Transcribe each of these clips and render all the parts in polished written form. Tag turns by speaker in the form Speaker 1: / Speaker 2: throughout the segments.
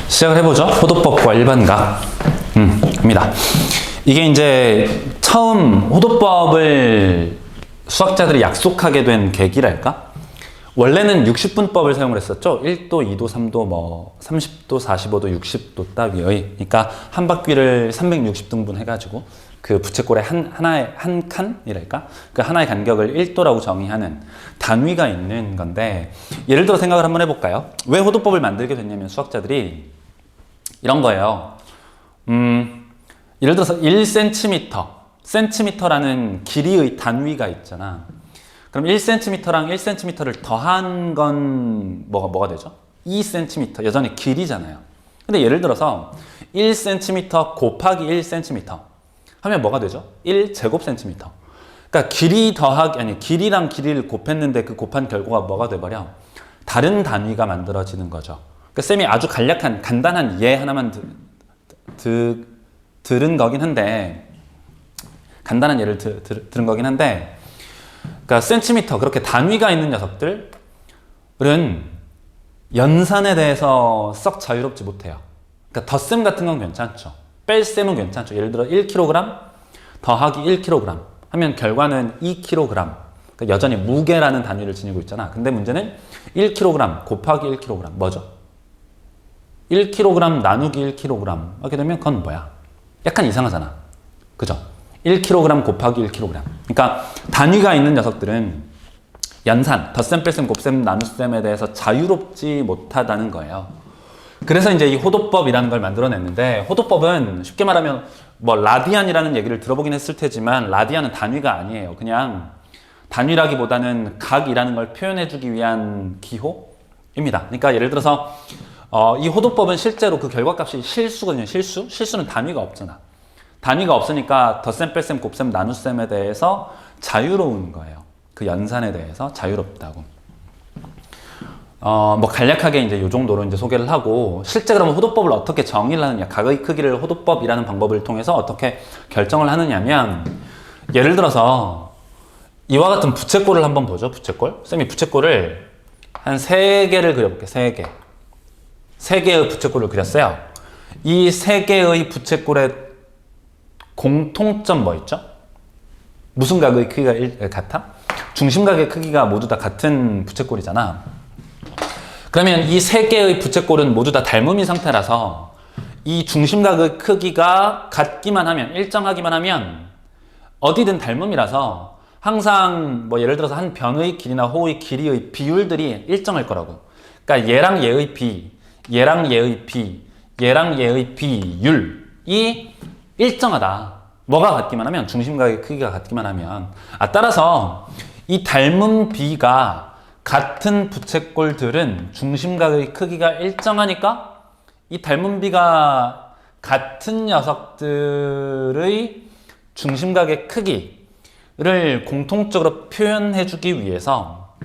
Speaker 1: 시작을 해보죠. 호도법과 일반각. 입니다. 이게 이제 처음 호도법을 수학자들이 약속하게 된 계기랄까? 원래는 60분법을 사용을 했었죠. 1도, 2도, 3도, 뭐 30도, 45도, 60도 따위의. 그러니까 한 바퀴를 360등분 해가지고 그 부채꼴의 하나의 한 칸이랄까? 그 하나의 간격을 1도라고 정의하는 단위가 있는 건데, 예를 들어 생각을 한번 해볼까요? 왜 호도법을 만들게 됐냐면 수학자들이 이런 거예요. 예를 들어서 1cm, 센티미터라는 길이의 단위가 있잖아. 그럼 1cm랑 1cm를 더한 건 뭐가 되죠? 2cm, 여전히 길이잖아요. 근데 예를 들어서 1cm 곱하기 1cm 하면 뭐가 되죠? 1제곱cm. 그러니까 길이랑 길이를 곱했는데 그 곱한 결과가 뭐가 돼버려? 다른 단위가 만들어지는 거죠. 그러니까 쌤이 아주 간단한 예 하나만 들은 거긴 한데, 간단한 예를 들은 거긴 한데, 그러니까 센티미터, 그렇게 단위가 있는 녀석들은 연산에 대해서 썩 자유롭지 못해요. 그러니까 덧셈 같은 건 괜찮죠. 뺄셈은 괜찮죠. 예를 들어 1kg 더하기 1kg 하면 결과는 2kg. 그러니까 여전히 무게라는 단위를 지니고 있잖아. 근데 문제는 1kg 곱하기 1kg 뭐죠? 1kg 나누기 1kg 하게 되면 그건 뭐야? 약간 이상하잖아. 그죠? 1kg 곱하기 1kg. 그러니까 단위가 있는 녀석들은 연산, 덧셈, 뺄셈, 곱셈, 나눗셈에 대해서 자유롭지 못하다는 거예요. 그래서 이제 이 호도법이라는 걸 만들어냈는데, 호도법은 쉽게 말하면 뭐 라디안이라는 얘기를 들어보긴 했을 테지만 라디안은 단위가 아니에요. 그냥 단위라기보다는 각이라는 걸 표현해주기 위한 기호입니다. 그러니까 예를 들어서 이 호도법은 실제로 그 결과값이 실수거든요. 실수는 단위가 없잖아. 단위가 없으니까 덧셈, 뺄셈, 곱셈, 나눗셈에 대해서 자유로운 거예요. 그 연산에 대해서 자유롭다고. 뭐 간략하게 이제 이 정도로 이제 소개를 하고, 실제 그러면 호도법을 어떻게 정의를 하느냐, 각의 크기를 호도법이라는 방법을 통해서 어떻게 결정을 하느냐면, 예를 들어서 이와 같은 부채꼴을 한번 보죠. 부채꼴. 쌤이 부채꼴을 한 3개를 그려볼게요. 3개. 3개의 부채꼴을 그렸어요. 이 3개의 부채꼴의 공통점 뭐 있죠? 무슨 각의 크기가 같아? 중심각의 크기가 모두 다 같은 부채꼴이잖아. 그러면 이 3개의 부채꼴은 모두 다 닮음인 상태라서 이 중심각의 크기가 같기만 하면, 일정하기만 하면 어디든 닮음이라서 항상 뭐 예를 들어서 한 변의 길이나 호의 길이의 비율들이 일정할 거라고. 그러니까 얘랑 얘의 비, 얘랑 얘의 비, 얘랑 얘의 비율이 일정하다. 뭐가 같기만 하면, 중심각의 크기가 같기만 하면. 따라서 이 닮은 비가 같은 부채꼴들은 중심각의 크기가 일정하니까 이 닮은 비가 같은 녀석들의 중심각의 크기를 공통적으로 표현해주기 위해서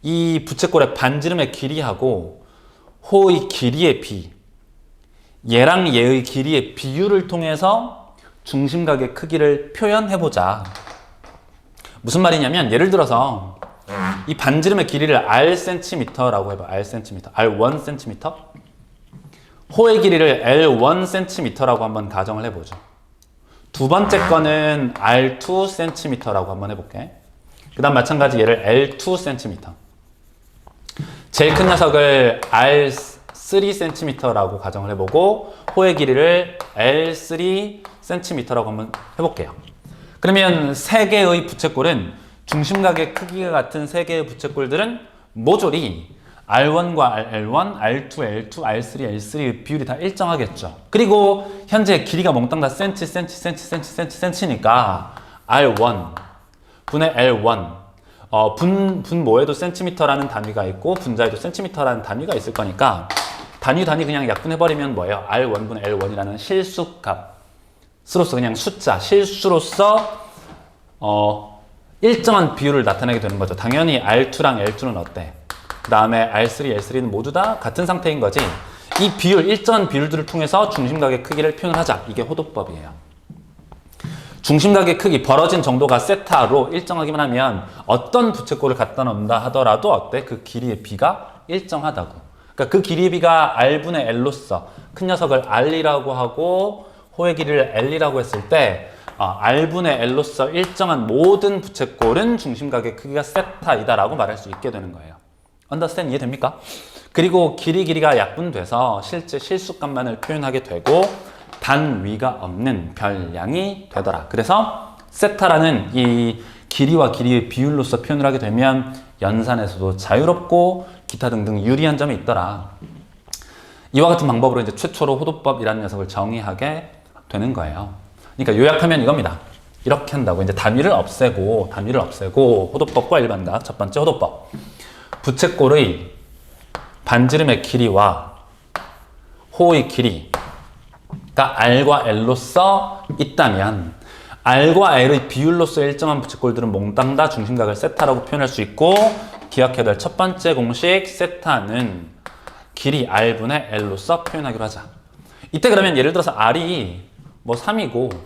Speaker 1: 이 부채꼴의 반지름의 길이하고 호의 길이의 비, 얘랑 얘의 길이의 비율을 통해서 중심각의 크기를 표현해보자. 무슨 말이냐면, 예를 들어서 이 반지름의 길이를 R cm라고 해봐. R1cm. 호의 길이를 L1cm라고 한번 가정을 해보죠. 두 번째 거는 R2cm라고 한번 해볼게. 그 다음 마찬가지 얘를 L2cm. 제일 큰 녀석을 R3cm라고 가정을 해보고, 호의 길이를 L3cm라고 한번 해볼게요. 그러면 3개의 부채꼴은, 중심각의 크기가 같은 3개의 부채꼴들은 모조리 R1과 R1, R2, L2, R3, L3의 비율이 다 일정하겠죠. 그리고 현재 길이가 몽땅 다 센치니까 R1 분의 L1, 분모에도 센티미터라는 단위가 있고 분자에도 센티미터라는 단위가 있을 거니까 단위 그냥 약분해버리면 뭐예요? R1분의 L1이라는 실수값으로서, 그냥 숫자, 실수로서 일정한 비율을 나타내게 되는 거죠. 당연히 R2랑 L2는 어때? 그 다음에 R3, L3는 모두 다 같은 상태인 거지. 이 비율, 일정한 비율들을 통해서 중심각의 크기를 표현하자. 이게 호도법이에요. 중심각의 크기, 벌어진 정도가 세타로 일정하기만 하면 어떤 부채꼴을 갖다 놓는다 하더라도 어때? 그 길이의 비가 일정하다고. 그러니까 그러니까 그 길이비가 R분의 L로서 큰 녀석을 R이라고 하고 호의 길이를 L이라고 했을 때 R분의 L로서 일정한 모든 부채꼴은 중심각의 크기가 세타이다라고 말할 수 있게 되는 거예요. understand? 이해됩니까? 그리고 길이가 약분돼서 실제 실수값만을 표현하게 되고 단위가 없는 별량이 되더라. 그래서 세타라는 이 길이와 길이의 비율로서 표현을 하게 되면 연산에서도 자유롭고 기타 등등 유리한 점이 있더라. 이와 같은 방법으로 이제 최초로 호도법이라는 녀석을 정의하게 되는 거예요. 그러니까 요약하면 이겁니다. 이렇게 한다고 이제 단위를 없애고 호도법과 일반각. 첫 번째 호도법. 부채꼴의 반지름의 길이와 호의 길이가 R과 L로서 있다면 R과 L의 비율로서 일정한 부채꼴들은 몽땅 다 중심각을 세타라고 표현할 수 있고 기억해야 될 첫 번째 공식 세타는 길이 R분의 L로서 표현하기로 하자. 이때 그러면 예를 들어서 R이 뭐 3이고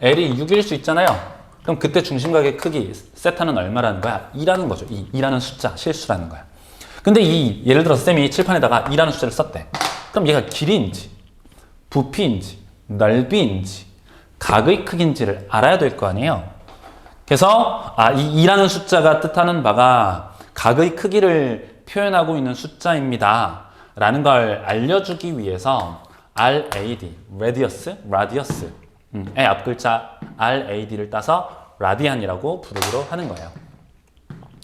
Speaker 1: L이 6일 수 있잖아요. 그럼 그때 중심각의 크기 세타는 얼마라는 거야? 2라는 거죠. 2라는 숫자, 실수라는 거야. 근데 예를 들어서 쌤이 칠판에다가 2라는 숫자를 썼대. 그럼 얘가 길이인지 부피인지 넓이인지 각의 크기인지를 알아야 될 거 아니에요. 그래서 이 2라는 숫자가 뜻하는 바가 각의 크기를 표현하고 있는 숫자입니다 라는 걸 알려주기 위해서 RAD, radius의 앞글자 RAD를 따서 라디안이라고 부르기로 하는 거예요.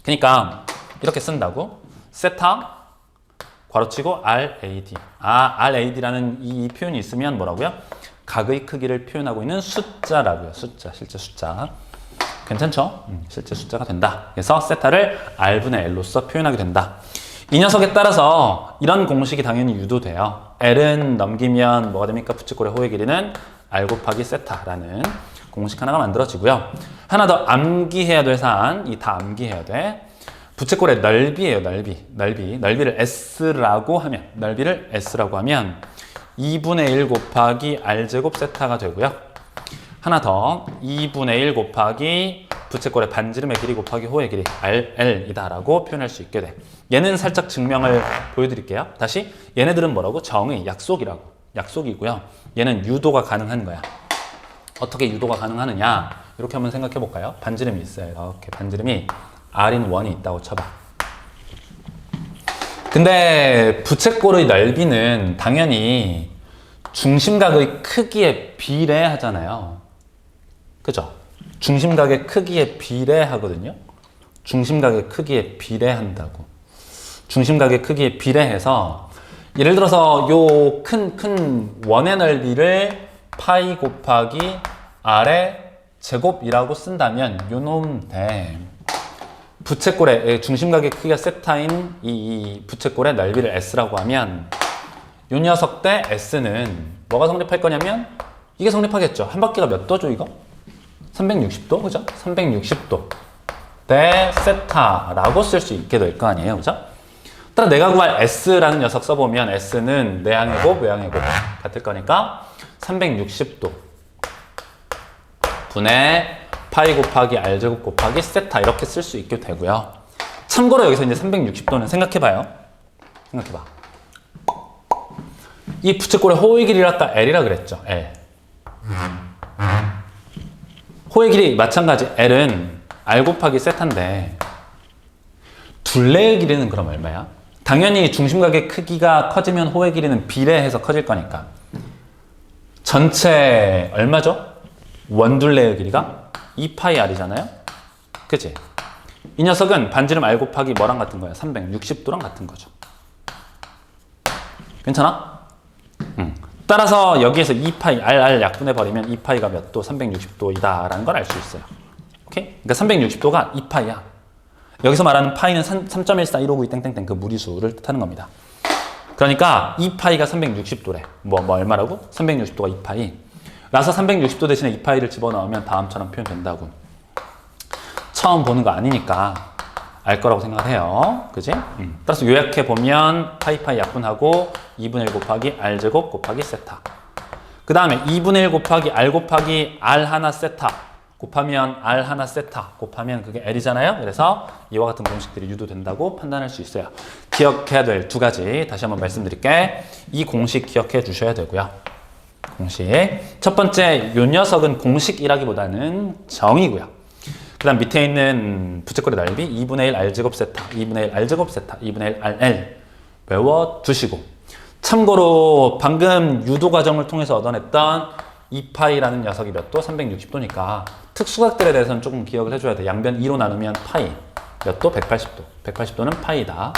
Speaker 1: 그러니까 이렇게 쓴다고 세타 괄호치고 RAD. RAD라는 이 표현이 있으면 뭐라고요? 각의 크기를 표현하고 있는 숫자라고요. 실제 숫자. 괜찮죠? 실제 숫자가 된다. 그래서 세타를 R분의 L로서 표현하게 된다. 이 녀석에 따라서 이런 공식이 당연히 유도돼요. L은 넘기면 뭐가 됩니까? 부채꼴의 호의 길이는 R 곱하기 세타라는 공식 하나가 만들어지고요. 하나 더 암기해야 될 사안, 이 다 암기해야 돼. 부채꼴의 넓이에요, 넓이를 S라고 하면, 2분의 1 곱하기 R제곱 세타가 되고요. 하나 더, 2분의 1 곱하기 부채꼴의 반지름의 길이 곱하기 호의 길이 RL이다라고 표현할 수 있게 돼. 얘는 살짝 증명을 보여드릴게요. 다시, 얘네들은 뭐라고? 정의, 약속이고요. 얘는 유도가 가능한 거야. 어떻게 유도가 가능하느냐? 이렇게 한번 생각해 볼까요? 반지름이 있어요. 이렇게 반지름이 R인 1이 있다고 쳐봐. 근데 부채꼴의 넓이는 당연히 중심각의 크기에 비례하잖아요. 그죠? 중심각의 크기에 비례하거든요. 중심각의 크기에 비례한다고. 중심각의 크기에 비례해서 예를 들어서 요 큰 원의 넓이를 파이 곱하기 R의 제곱이라고 쓴다면 요 놈 돼. 부채꼴의 중심각의 크기가 세타인 이 부채꼴의 넓이를 S라고 하면 요 녀석 때 S는 뭐가 성립할 거냐면 이게 성립하겠죠. 한 바퀴가 몇 도죠 이거? 360도 그죠? 360도 대 세타라고 쓸 수 있게 될 거 아니에요. 그죠? 따라 내가 구할 S라는 녀석 써보면 S는 내항의 곱, 외항의 곱 같을 거니까 360도 분의 파이 곱하기 R제곱 곱하기 세타 이렇게 쓸 수 있게 되고요. 참고로 여기서 이제 360도는 생각해봐요. 생각해봐. 이 부채꼴의 호의 길이를 아까 L이라 그랬죠. L. 호의 길이 마찬가지 L은 R 곱하기 세타인데 둘레의 길이는 그럼 얼마야? 당연히 중심각의 크기가 커지면 호의 길이는 비례해서 커질 거니까 전체 얼마죠? 원둘레의 길이가 2파이R이잖아요? 그치? 이 녀석은 반지름 R 곱하기 뭐랑 같은 거야? 360도랑 같은 거죠. 괜찮아? 따라서 여기에서 2파이, R 약분해버리면 2파이가 몇 도? 360도이다 라는 걸 알 수 있어요. 오케이? 그러니까 360도가 2파이야. 여기서 말하는 파이는 3.14159 땡땡땡 그 무리수를 뜻하는 겁니다. 그러니까 2파이가 360도래. 뭐 얼마라고? 360도가 2파이. 라서 360도 대신에 2파이를 집어넣으면 다음처럼 표현된다고. 처음 보는 거 아니니까 알 거라고 생각해요. 그지? 따라서 요약해보면 파이 약분하고 2분의 1 곱하기 R제곱 곱하기 세타. 그 다음에 2분의 1 곱하기 R 곱하기 R 하나 세타. 곱하면 R 하나 세타 곱하면 그게 L이잖아요. 그래서 이와 같은 공식들이 유도된다고 판단할 수 있어요. 기억해야 될 두 가지 다시 한번 말씀드릴게. 이 공식 기억해 주셔야 되고요. 공식. 첫 번째, 요 녀석은 공식이라기보다는 정이고요. 그 다음 밑에 있는 부채꼴의 넓이 2분의 1 R제곱 세타, 2분의 1 R제곱 세타, 2분의 1 RL 외워두시고, 참고로 방금 유도 과정을 통해서 얻어냈던 2파이라는 녀석이 몇 도? 360도니까 특수각들에 대해서는 조금 기억을 해줘야 돼. 양변 2로 나누면 파이 몇 도? 180도. 180도는 파이다.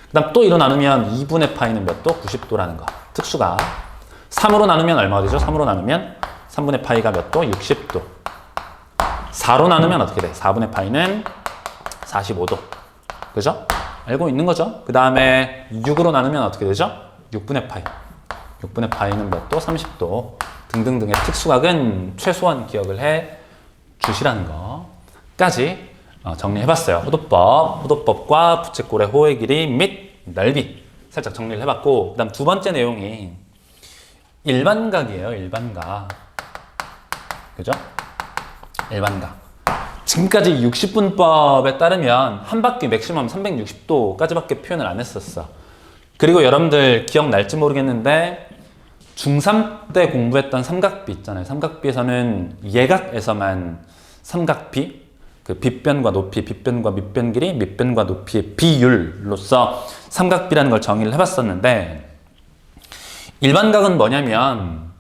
Speaker 1: 그 다음 또 2로 나누면 2분의 파이는 몇 도? 90도라는 거. 특수각. 3으로 나누면 얼마가 되죠? 3으로 나누면 3분의 파이가 몇 도? 60도. 4로 나누면 어떻게 돼? 4분의 파이는 45도. 그죠? 알고 있는 거죠? 그 다음에 6으로 나누면 어떻게 되죠? 6분의 파이. 6분의 파이는 몇 도? 30도. 등등등의 특수각은 최소한 기억을 해 주시라는 거까지 정리해봤어요. 호도법과 부채꼴의 호의 길이 및 넓이 살짝 정리를 해봤고, 그 다음 두 번째 내용이 일반각이에요. 일반각. 그죠? 일반각. 지금까지 60분법에 따르면 한 바퀴 맥시멈 360도까지밖에 표현을 안 했었어. 그리고 여러분들 기억날지 모르겠는데 중3 때 공부했던 삼각비 있잖아요. 삼각비에서는 예각에서만 삼각비, 그 빗변과 높이, 빗변과 밑변 길이, 밑변과 높이의 비율로서 삼각비라는 걸 정의를 해봤었는데, 일반각은 뭐냐면,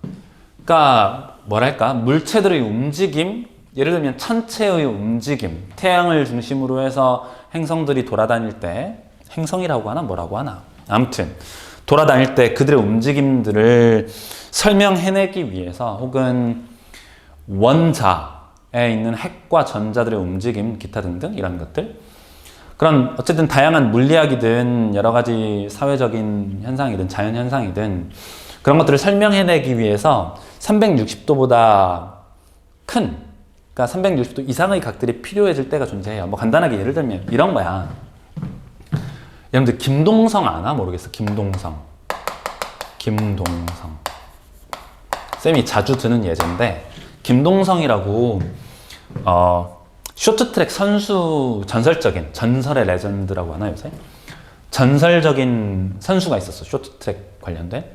Speaker 1: 그러니까 뭐랄까, 물체들의 움직임, 예를 들면 천체의 움직임, 태양을 중심으로 해서 행성들이 돌아다닐 때, 행성이라고 하나 뭐라고 하나, 아무튼 돌아다닐 때 그들의 움직임들을 설명해내기 위해서, 혹은 원자에 있는 핵과 전자들의 움직임, 기타 등등 이런 것들, 그런 어쨌든 다양한 물리학이든 여러 가지 사회적인 현상이든 자연 현상이든 그런 것들을 설명해내기 위해서 360도보다 큰, 그러니까 360도 이상의 각들이 필요해질 때가 존재해요. 뭐 간단하게 예를 들면 이런 거야. 여러분들 김동성 아나? 모르겠어. 김동성. 쌤이 자주 드는 예제인데, 김동성이라고 쇼트트랙 선수, 전설의 레전드라고 하나 요새? 전설적인 선수가 있었어. 쇼트트랙 관련된.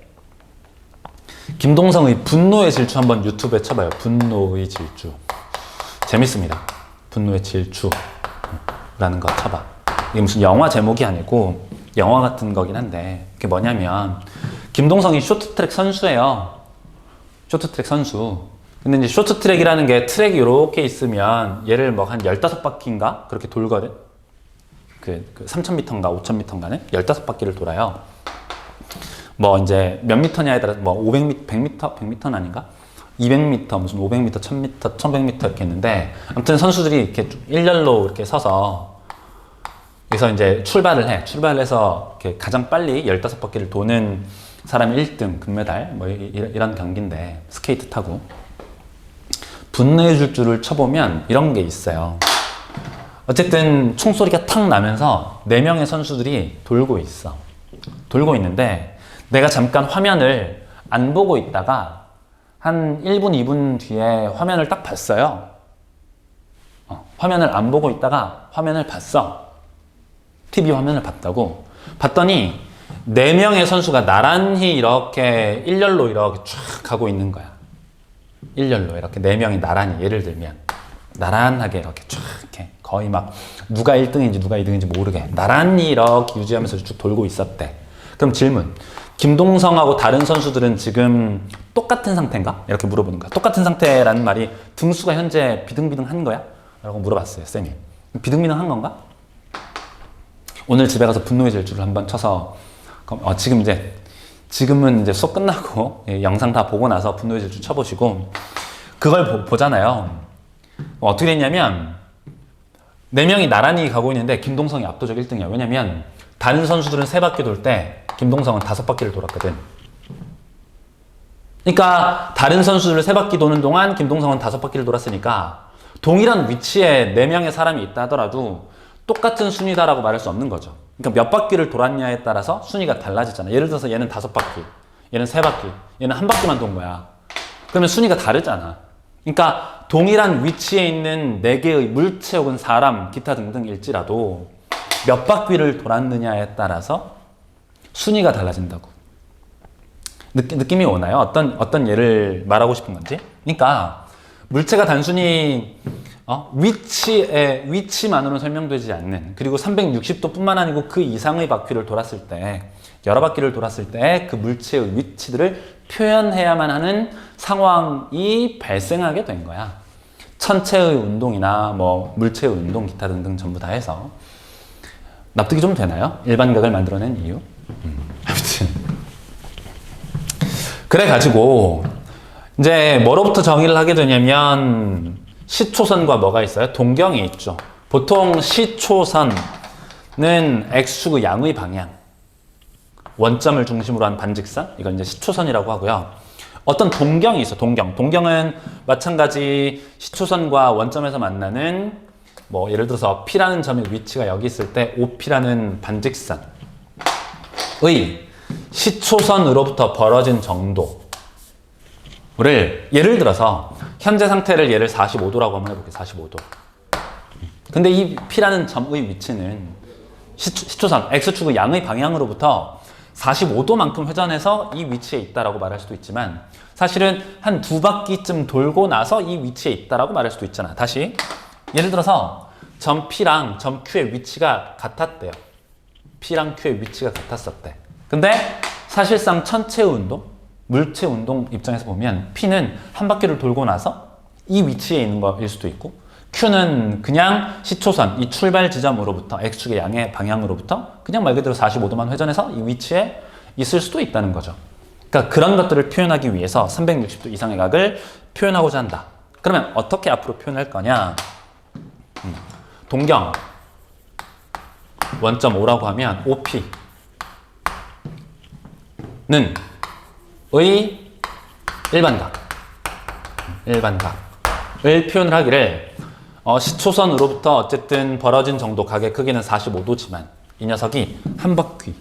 Speaker 1: 김동성의 분노의 질주 한번 유튜브에 쳐봐요. 분노의 질주. 재밌습니다. 분노의 질주라는 거 쳐봐. 이게 무슨 영화 제목이 아니고 영화 같은 거긴 한데, 그게 뭐냐면 김동성이 쇼트트랙 선수예요. 쇼트트랙 선수. 근데 이제 쇼트트랙이라는 게 트랙이 이렇게 있으면 얘를 뭐 한 15바퀴인가? 그렇게 돌거든? 그 3000m인가 5000m인가는 15바퀴를 돌아요. 뭐 이제 몇 미터냐에 따라서 뭐 500m, 100m는 아닌가? 200m, 무슨 500m, 1000m, 1100m 이렇게 있는데, 아무튼 선수들이 이렇게 일렬로 이렇게 서서 여기서 이제 출발을 해서 이렇게 가장 빨리 15바퀴를 도는 사람이 1등, 금메달, 뭐 이런 경기인데, 스케이트 타고. 분노의 질주를 쳐보면 이런 게 있어요. 어쨌든 총소리가 탁 나면서 4명의 선수들이 돌고 있어. 돌고 있는데, 내가 잠깐 화면을 안 보고 있다가 한 1분, 2분 뒤에 화면을 딱 봤어요. 화면을 안 보고 있다가 화면을 봤어. TV 화면을 봤다고. 봤더니 4명의 선수가 나란히 이렇게 일렬로 이렇게 쫙 가고 있는 거야. 일렬로 이렇게 4명이 나란히, 예를 들면 나란하게 이렇게 쫙 이렇게 거의 막 누가 1등인지 누가 2등인지 모르게 나란히 이렇게 유지하면서 쭉 돌고 있었대. 그럼 질문. 김동성하고 다른 선수들은 지금 똑같은 상태인가? 이렇게 물어보는 거야. 똑같은 상태라는 말이 등수가 현재 비등비등한 거야? 라고 물어봤어요, 쌤이. 비등비등한 건가? 오늘 집에 가서 분노의 질주를 한번 쳐서, 지금은 이제 수업 끝나고 영상 다 보고 나서 분노의 질주 쳐보시고, 그걸 보잖아요. 어떻게 됐냐면 4명이 나란히 가고 있는데 김동성이 압도적 1등이야. 왜냐면 다른 선수들은 3바퀴 돌 때 김동성은 5바퀴를 돌았거든. 그러니까 다른 선수들 3바퀴 도는 동안 김동성은 5바퀴를 돌았으니까 동일한 위치에 4명의 사람이 있다 하더라도 똑같은 순위다라고 말할 수 없는 거죠. 그러니까 몇 바퀴를 돌았냐에 따라서 순위가 달라지잖아. 예를 들어서 얘는 5바퀴, 얘는 3바퀴, 얘는 1바퀴만 돈 거야. 그러면 순위가 다르잖아. 그러니까 동일한 위치에 있는 4개의 물체 혹은 사람, 기타 등등일지라도 몇 바퀴를 돌았느냐에 따라서 순위가 달라진다고. 느낌이 오나요? 어떤 예를 말하고 싶은 건지? 그러니까 물체가 단순히 위치만으로 설명되지 않는, 그리고 360도 뿐만 아니고 그 이상의 바퀴를 돌았을 때, 여러 바퀴를 돌았을 때 그 물체의 위치들을 표현해야만 하는 상황이 발생하게 된 거야. 천체의 운동이나 뭐 물체의 운동, 기타 등등 전부 다 해서. 납득이 좀 되나요? 일반각을 만들어낸 이유? 아무튼 그래가지고 이제 뭐로부터 정의를 하게 되냐면 시초선과 뭐가 있어요? 동경이 있죠. 보통 시초선은 x축의 양의 방향, 원점을 중심으로 한 반직선, 이건 이제 시초선이라고 하고요. 어떤 동경이 있어. 동경은 마찬가지 시초선과 원점에서 만나는, 뭐 예를 들어서 P라는 점의 위치가 여기 있을 때 OP라는 반직선의 시초선으로부터 벌어진 정도를, 예를 들어서 현재 상태를 얘를 45도라고 한번 해볼게요. 45도. 근데 이 P라는 점의 위치는 시초선 X축의 양의 방향으로부터 45도만큼 회전해서 이 위치에 있다라고 말할 수도 있지만, 사실은 한 2바퀴쯤 돌고 나서 이 위치에 있다라고 말할 수도 있잖아. 다시 예를 들어서 점 P랑 점 Q의 위치가 같았대요. P랑 Q의 위치가 같았었대. 근데 사실상 천체의 운동, 물체 운동 입장에서 보면 P는 한 바퀴를 돌고 나서 이 위치에 있는 거일 수도 있고, Q는 그냥 시초선, 이 출발 지점으로부터, X축의 양의 방향으로부터 그냥 말 그대로 45도만 회전해서 이 위치에 있을 수도 있다는 거죠. 그러니까 그런 것들을 표현하기 위해서 360도 이상의 각을 표현하고자 한다. 그러면 어떻게 앞으로 표현할 거냐? 동경 원점 O라고 하면 OP는 의 일반각을 표현을 하기를, 시초선으로부터 어쨌든 벌어진 정도, 각의 크기는 45도지만 이 녀석이 한 바퀴